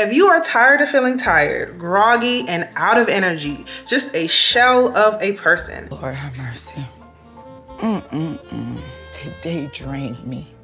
If you are tired of feeling tired, groggy, and out of energy, just a shell of a person, Lord have mercy. Today drained me.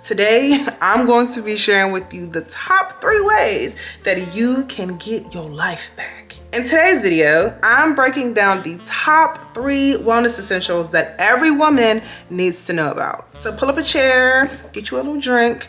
Today, I'm going to be sharing with you the top 3 ways that you can get your life back. In today's video, I'm breaking down the top 3 wellness essentials that every woman needs to know about. So pull up a chair, get you a little drink,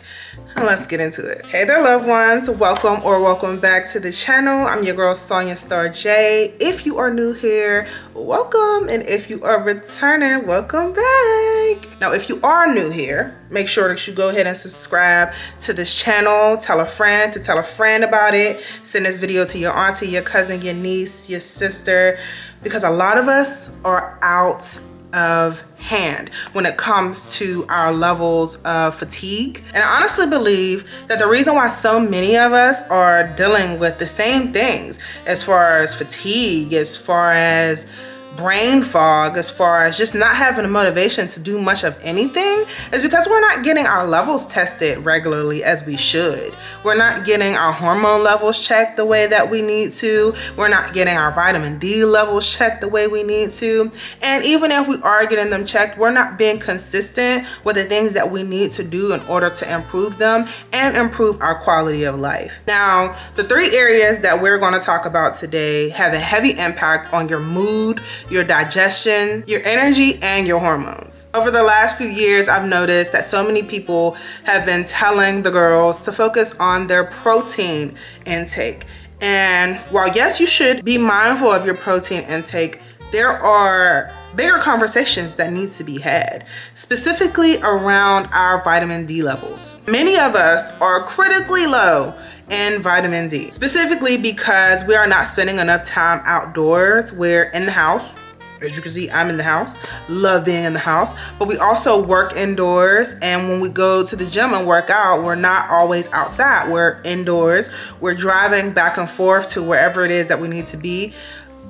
and let's get into it. Hey there, loved ones. Welcome back to the channel. I'm your girl, Sonia Star J. If you are new here, welcome. And if you are returning, welcome back. Now, if you are new here, make sure that you go ahead and subscribe to this channel. Tell a friend to tell a friend about it. Send this video to your auntie, your cousin, your niece, your sister, because a lot of us are out of hand when it comes to our levels of fatigue. And I honestly believe that the reason why so many of us are dealing with the same things as far as fatigue, as far as brain fog, as far as just not having the motivation to do much of anything, is because we're not getting our levels tested regularly as we should. We're not getting our hormone levels checked the way that we need to. We're not getting our vitamin D levels checked the way we need to. And even if we are getting them checked, we're not being consistent with the things that we need to do in order to improve them and improve our quality of life. Now, the 3 areas that we're going to talk about today have a heavy impact on your mood, your digestion, your energy, and your hormones. Over the last few years, I've noticed that so many people have been telling the girls to focus on their protein intake. And while yes, you should be mindful of your protein intake, there are bigger conversations that need to be had, specifically around our vitamin D levels. Many of us are critically low in vitamin D, specifically because we are not spending enough time outdoors. We're in the house. As you can see, I'm in the house, love being in the house, but we also work indoors. And when we go to the gym and work out, we're not always outside, we're indoors. We're driving back and forth to wherever it is that we need to be,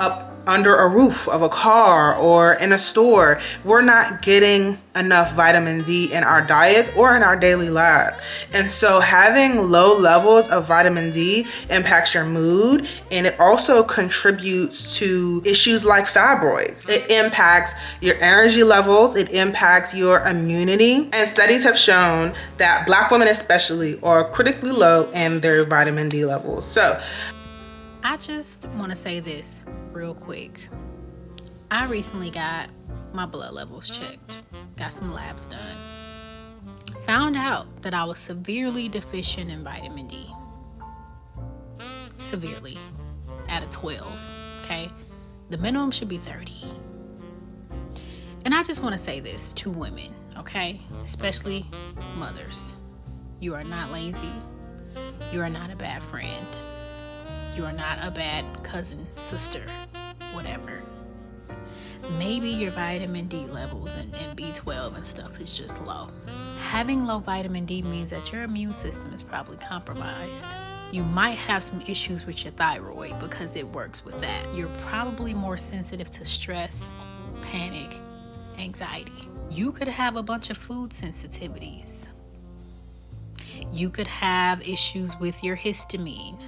up under a roof of a car or in a store. We're not getting enough vitamin D in our diet or in our daily lives. And so having low levels of vitamin D impacts your mood, and it also contributes to issues like fibroids. It impacts your energy levels, it impacts your immunity. And studies have shown that Black women especially are critically low in their vitamin D levels. So I just want to say this real quick. I recently got my blood levels checked, got some labs done. Found out that I was severely deficient in vitamin D. Severely. Out of 12, okay? The minimum should be 30. And I just want to say this to women, okay? Especially mothers. You are not lazy. You are not a bad friend. You are not a bad cousin, sister, whatever. Maybe your vitamin D levels and B12 and stuff is just low. Having low vitamin D means that your immune system is probably compromised. You might have some issues with your thyroid because it works with that. You're probably more sensitive to stress, panic, anxiety. You could have a bunch of food sensitivities. You could have issues with your histamine.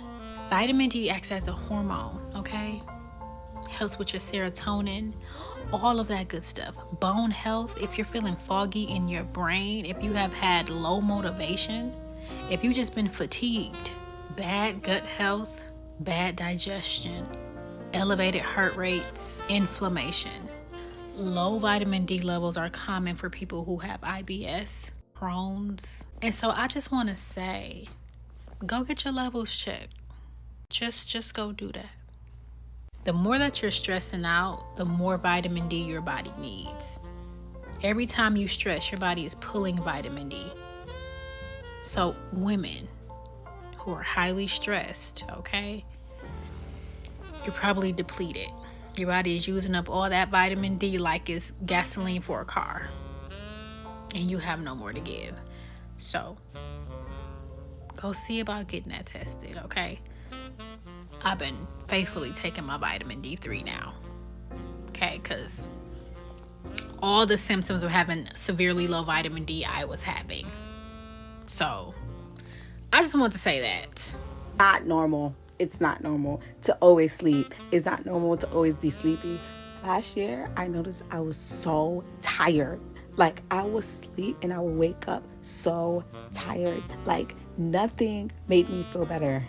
Vitamin D acts as a hormone, okay? Helps with your serotonin, all of that good stuff. Bone health, if you're feeling foggy in your brain, if you have had low motivation, if you've just been fatigued, bad gut health, bad digestion, elevated heart rates, inflammation. Low vitamin D levels are common for people who have IBS, Crohn's. And so I just want to say, go get your levels checked. Just go do that. The more that you're stressing out, the more vitamin D your body needs. Every time you stress, your body is pulling vitamin D. So women who are highly stressed, okay, you're probably depleted. Your body is using up all that vitamin D like it's gasoline for a car, and you have no more to give. So go see about getting that tested, okay? I've been faithfully taking my vitamin D3 now, okay? Because all the symptoms of having severely low vitamin D I was having. So I just want to say that Not normal. It's not normal to always sleep. It's not normal to always be sleepy. Last year, I noticed I was so tired. Like, I would sleep and I would wake up so tired. Like, nothing made me feel better.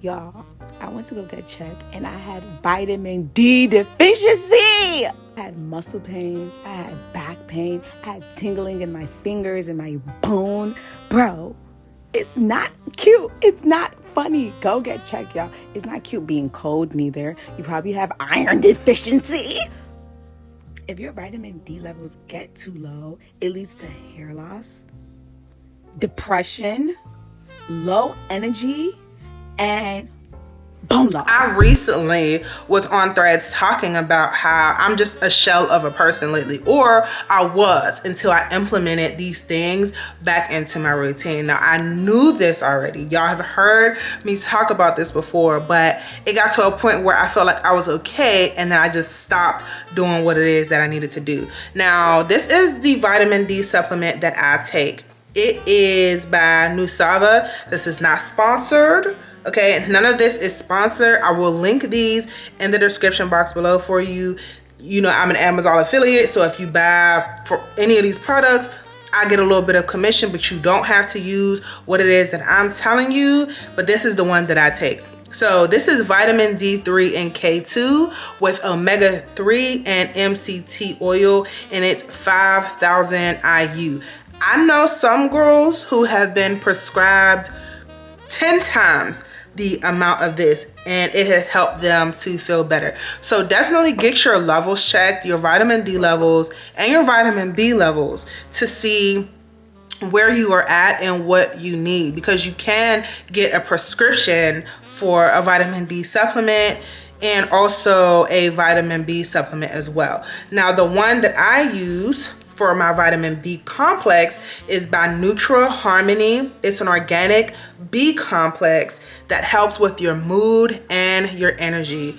Y'all, I went to go get checked and I had vitamin D deficiency. I had muscle pain. I had back pain. I had tingling in my fingers and my bone. Bro, it's not cute. It's not funny. Go get checked, y'all. It's not cute being cold neither. You probably have iron deficiency. If your vitamin D levels get too low, it leads to hair loss, depression, low energy, and bone loss. I recently was on Threads talking about how I'm just a shell of a person lately, or I was until I implemented these things back into my routine. Now, I knew this already. Y'all have heard me talk about this before, but it got to a point where I felt like I was okay, and then I just stopped doing what it is that I needed to do. Now, this is the vitamin D supplement that I take. It is by Nusava. This is not sponsored. Okay, none of this is sponsored. I will link these in the description box below for you. You know, I'm an Amazon affiliate, so if you buy for any of these products, I get a little bit of commission, but you don't have to use what it is that I'm telling you. But this is the one that I take. So this is vitamin D3 and K2 with omega-3 and MCT oil, and it's 5,000 IU. I know some girls who have been prescribed 10 times the amount of this, and it has helped them to feel better. So definitely get your levels checked, your vitamin D levels and your vitamin B levels, to see where you are at and what you need, because you can get a prescription for a vitamin D supplement and also a vitamin B supplement as well. Now, the one that I use for my vitamin B complex is by Harmony. It's an organic B complex that helps with your mood and your energy.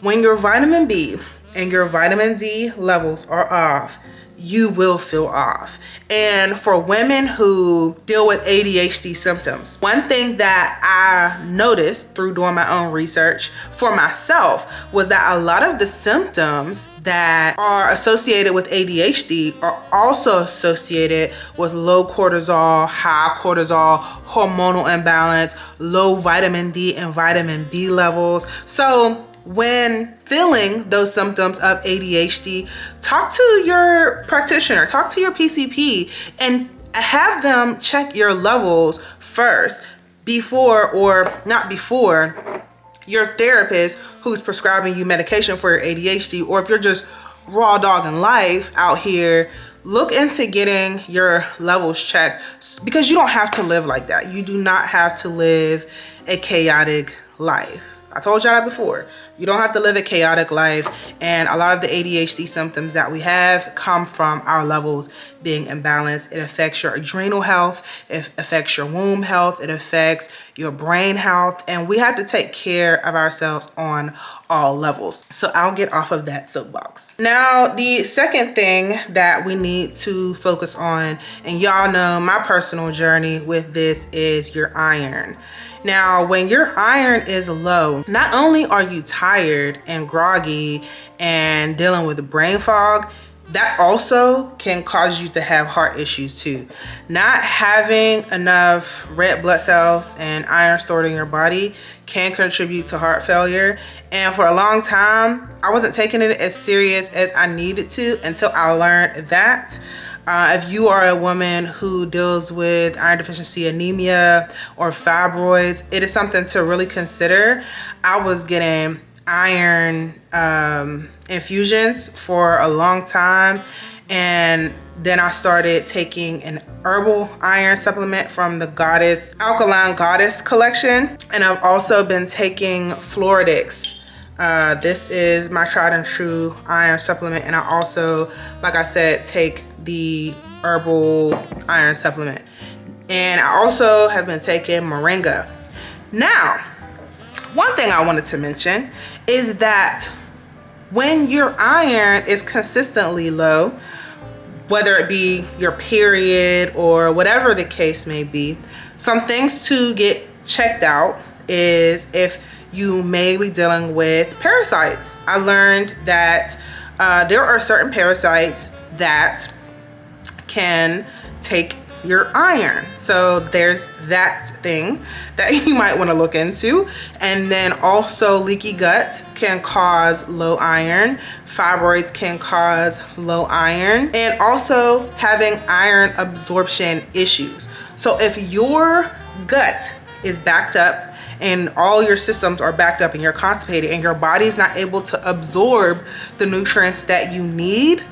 When your vitamin B and your vitamin D levels are off, you will feel off. And for women who deal with ADHD symptoms, one thing that I noticed through doing my own research for myself was that a lot of the symptoms that are associated with ADHD are also associated with low cortisol, high cortisol, hormonal imbalance, low vitamin D and vitamin B levels. So when feeling those symptoms of ADHD, talk to your practitioner, talk to your PCP, and have them check your levels first before, or not before, your therapist who's prescribing you medication for your ADHD. Or if you're just raw dogging life out here, look into getting your levels checked, because you don't have to live like that. You do not have to live a chaotic life. I told y'all that before. You don't have to live a chaotic life, and a lot of the ADHD symptoms that we have come from our levels being imbalanced. It affects your adrenal health, it affects your womb health, it affects your brain health, and we have to take care of ourselves on all levels. So I'll get off of that soapbox. Now, the second thing that we need to focus on, and y'all know my personal journey with this, is your iron. Now, when your iron is low, not only are you tired and groggy and dealing with brain fog, that also can cause you to have heart issues too. Not having enough red blood cells and iron stored in your body can contribute to heart failure. And for a long time, I wasn't taking it as serious as I needed to until I learned that. If you are a woman who deals with iron deficiency, anemia, or fibroids, it is something to really consider. I was getting iron infusions for a long time, and then I started taking an herbal iron supplement from the Alkaline Goddess collection, and I've also been taking Floridix. This is my tried and true iron supplement, and I also, like I said, take the herbal iron supplement. And I also have been taking moringa. Now, one thing I wanted to mention is that when your iron is consistently low, whether it be your period or whatever the case may be, some things to get checked out is if you may be dealing with parasites. I learned that there are certain parasites that can take your iron. So there's that thing that you might want to look into. And then also leaky gut can cause low iron. Fibroids can cause low iron, and also having iron absorption issues. So if your gut is backed up and all your systems are backed up and you're constipated and your body's not able to absorb the nutrients that you need,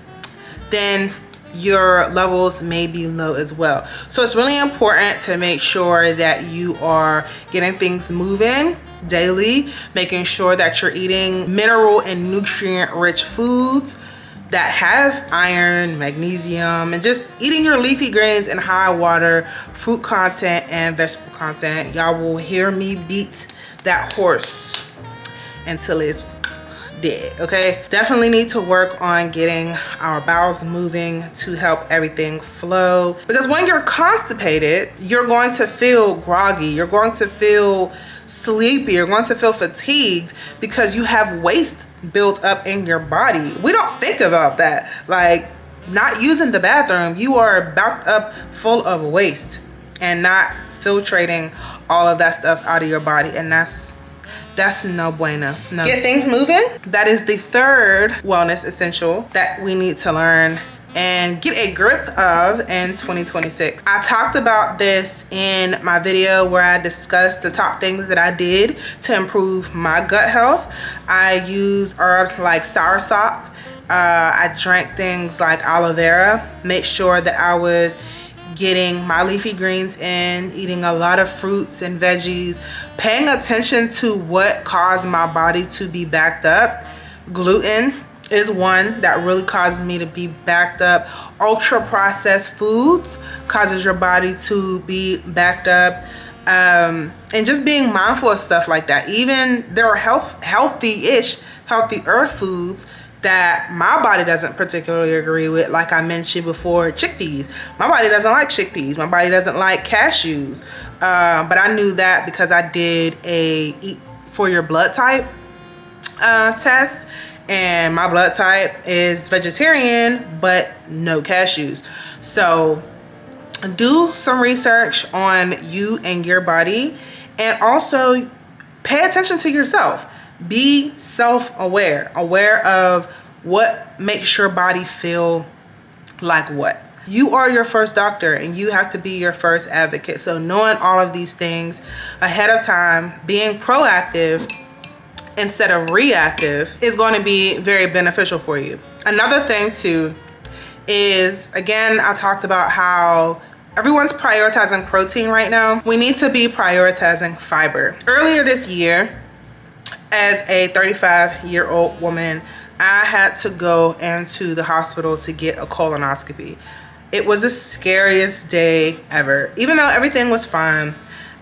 then your levels may be low as well. So it's really important to make sure that you are getting things moving daily, making sure that you're eating mineral and nutrient rich foods that have iron, magnesium, and just eating your leafy greens and high water, fruit content and vegetable content. Y'all will hear me beat that horse until it's dead, okay? Definitely need to work on getting our bowels moving to help everything flow, because when you're constipated, you're going to feel groggy, you're going to feel sleepy, you're going to feel fatigued because you have waste built up in your body. We don't think about that. Like, not using the bathroom, you are backed up full of waste and not filtrating all of that stuff out of your body, and that's no bueno. No. Get things moving. That is the third wellness essential that we need to learn and get a grip of in 2026. I talked about this in my video where I discussed the top things that I did to improve my gut health. I use herbs like soursop. I drank things like aloe vera. Make sure that I was getting my leafy greens in, eating a lot of fruits and veggies, paying attention to what caused my body to be backed up. Gluten is one that really causes me to be backed up. Ultra processed foods causes your body to be backed up. And just being mindful of stuff like that. Even there are healthier foods that my body doesn't particularly agree with. Like I mentioned before, chickpeas. My body doesn't like chickpeas. My body doesn't like cashews. But I knew that because I did a eat for your blood type test, and my blood type is vegetarian, but no cashews. So do some research on you and your body, and also pay attention to yourself. Be self-aware, aware of what makes your body feel like what. You are your first doctor and you have to be your first advocate. So knowing all of these things ahead of time, being proactive instead of reactive, is going to be very beneficial for you. Another thing too is, again, I talked about how everyone's prioritizing protein right now. We need to be prioritizing fiber. Earlier this year, as a 35-year-old woman, I had to go into the hospital to get a colonoscopy. It was the scariest day ever. Even though everything was fine,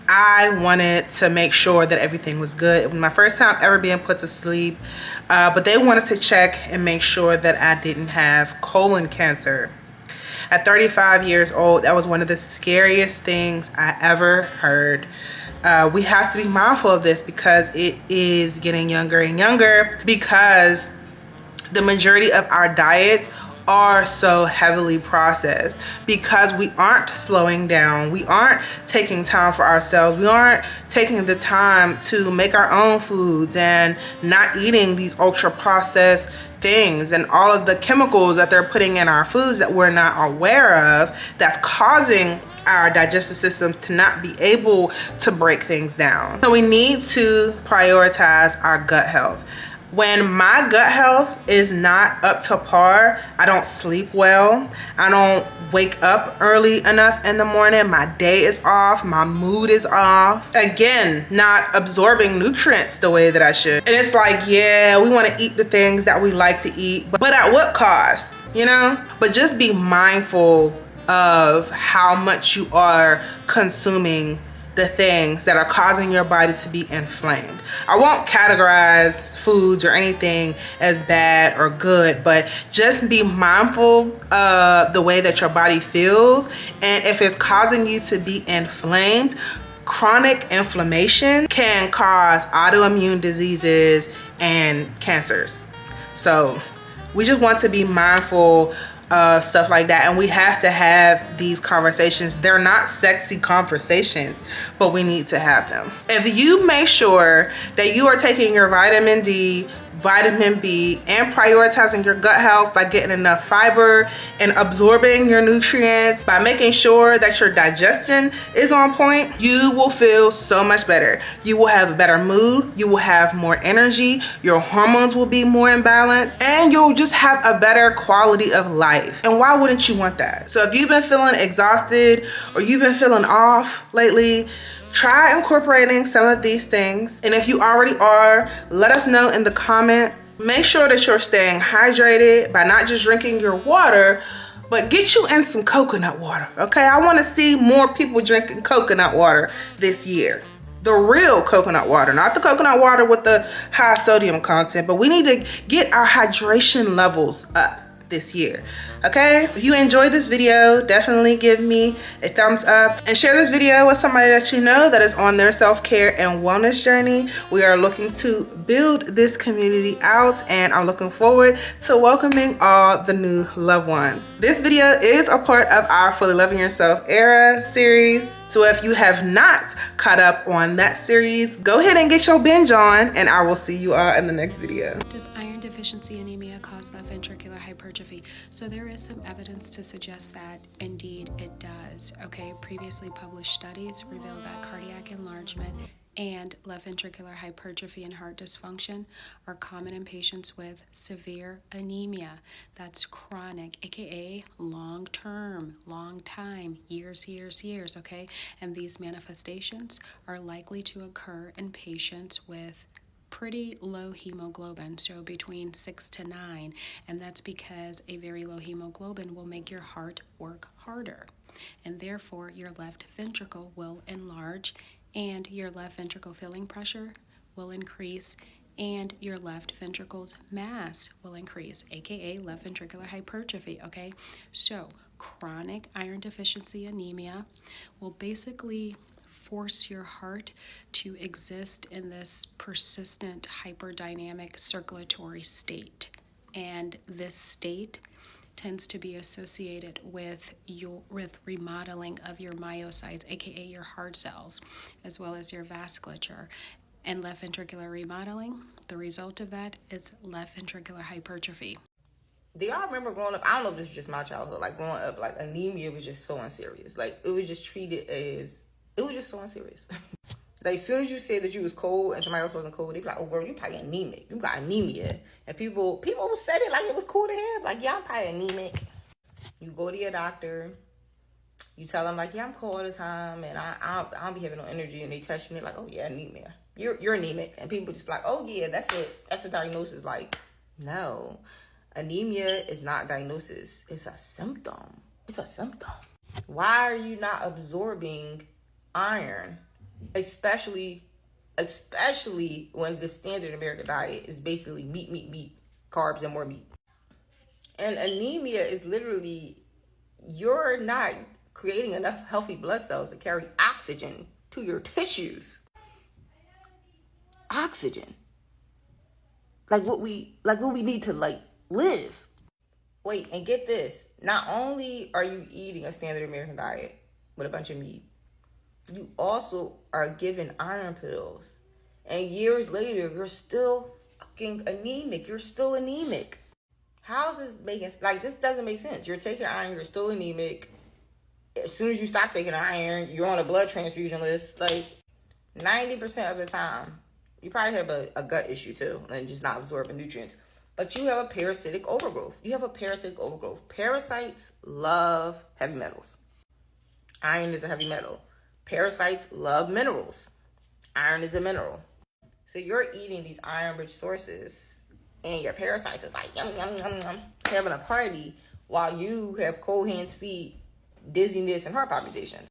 I wanted to make sure that everything was good. It was my first time ever being put to sleep, but they wanted to check and make sure that I didn't have colon cancer. At 35 years old, that was one of the scariest things I ever heard. We have to be mindful of this because it is getting younger and younger, because the majority of our diets are so heavily processed, because we aren't slowing down, we aren't taking time for ourselves, we aren't taking the time to make our own foods and not eating these ultra processed things and all of the chemicals that they're putting in our foods that we're not aware of, that's causing our digestive systems to not be able to break things down. So we need to prioritize our gut health. When my gut health is not up to par, I don't sleep well, I don't wake up early enough in the morning, my day is off, my mood is off. Again, not absorbing nutrients the way that I should. And it's like, yeah, we want to eat the things that we like to eat, but at what cost, you know? But just be mindful of how much you are consuming the things that are causing your body to be inflamed. I won't categorize foods or anything as bad or good, but just be mindful of the way that your body feels. And if it's causing you to be inflamed, chronic inflammation can cause autoimmune diseases and cancers. So we just want to be mindful of stuff like that, and we have to have these conversations. They're not sexy conversations, but we need to have them. If you make sure that you are taking your vitamin D, vitamin B, and prioritizing your gut health by getting enough fiber and absorbing your nutrients, by making sure that your digestion is on point, you will feel so much better. You will have a better mood, you will have more energy, your hormones will be more in balance, and you'll just have a better quality of life. And why wouldn't you want that? So if you've been feeling exhausted or you've been feeling off lately, try incorporating some of these things. And if you already are, let us know in the comments. Make sure that you're staying hydrated by not just drinking your water, but get you in some coconut water, okay? I wanna see more people drinking coconut water this year. The real coconut water, not the coconut water with the high sodium content, but we need to get our hydration levels up this year, okay? If you enjoyed this video, definitely give me a thumbs up and share this video with somebody that you know that is on their self-care and wellness journey. We are looking to build this community out, and I'm looking forward to welcoming all the new loved ones. This video is a part of our Fully Loving Yourself Era series. So if you have not caught up on that series, go ahead and get your binge on, and I will see you all in the next video. Does iron deficiency anemia cause left ventricular hypertrophy? So there is some evidence to suggest that indeed it does. Okay, previously published studies reveal that cardiac enlargement and left ventricular hypertrophy and heart dysfunction are common in patients with severe anemia. That's chronic, aka long-term, long time, years, okay? And these manifestations are likely to occur in patients with pretty low hemoglobin, so between 6 to 9, and that's because a very low hemoglobin will make your heart work harder, and therefore your left ventricle will enlarge, and your left ventricle filling pressure will increase, and your left ventricle's mass will increase, aka left ventricular hypertrophy, okay? So chronic iron deficiency anemia will basically force your heart to exist in this persistent hyperdynamic circulatory state. And this state tends to be associated with remodeling of your myocytes, aka your heart cells, as well as your vasculature. And left ventricular remodeling, the result of that is left ventricular hypertrophy. Do y'all remember growing up? I don't know if this is just my childhood. Like growing up, like anemia was just so unserious. Like it was just treated as, it was just so unserious. Like as soon as you said that you was cold and somebody else wasn't cold, they'd be like, oh girl, you probably anemic. You got anemia. And people said it like it was cool to have. Like, yeah, I'm probably anemic. You go to your doctor, you tell them like, yeah, I'm cold all the time and I don't be having no energy, and they test you and they're like, oh yeah, anemia. You're anemic. And people just be like, oh yeah, that's it. That's the diagnosis. Like, no. Anemia is not diagnosis. It's a symptom. It's a symptom. Why are you not absorbing iron? Especially when the standard American diet is basically meat, carbs and more meat. And anemia is literally, you're not creating enough healthy blood cells to carry oxygen to your tissues. Oxygen. Like what we need to like live. Wait, and get this. Not only are you eating a standard American diet with a bunch of meat, you also are given iron pills. And years later, you're still fucking anemic. You're still anemic. How is this making, like, this doesn't make sense. You're taking iron, you're still anemic. As soon as you stop taking iron, you're on a blood transfusion list. Like, 90% of the time, you probably have a gut issue too, and just not absorbing nutrients. But you have a parasitic overgrowth. Parasites love heavy metals. Iron is a heavy metal. Parasites love minerals. Iron is a mineral. So you're eating these iron-rich sources, and your parasites is like, yum, yum, yum, yum, having a party while you have cold hands, feet, dizziness, and heart palpitations.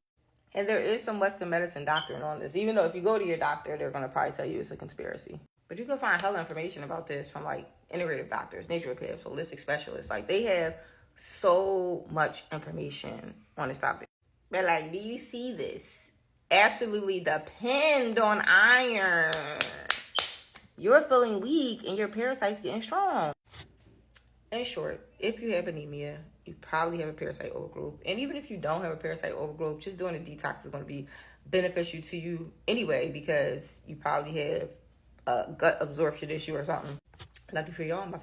And there is some Western medicine doctrine on this. Even though if you go to your doctor, they're going to probably tell you it's a conspiracy. But you can find hella information about this from like integrative doctors, naturopaths, holistic specialists. Like they have so much information on this topic. But like, do you see this? absolutely depend on iron. You're feeling weak and your parasites getting strong. In short, if you have anemia, you probably have a parasite overgrowth. And even if you don't have a parasite overgrowth, just doing a detox is going to be beneficial to you anyway, because you probably have a gut absorption issue or something. Lucky for y'all, I'm about to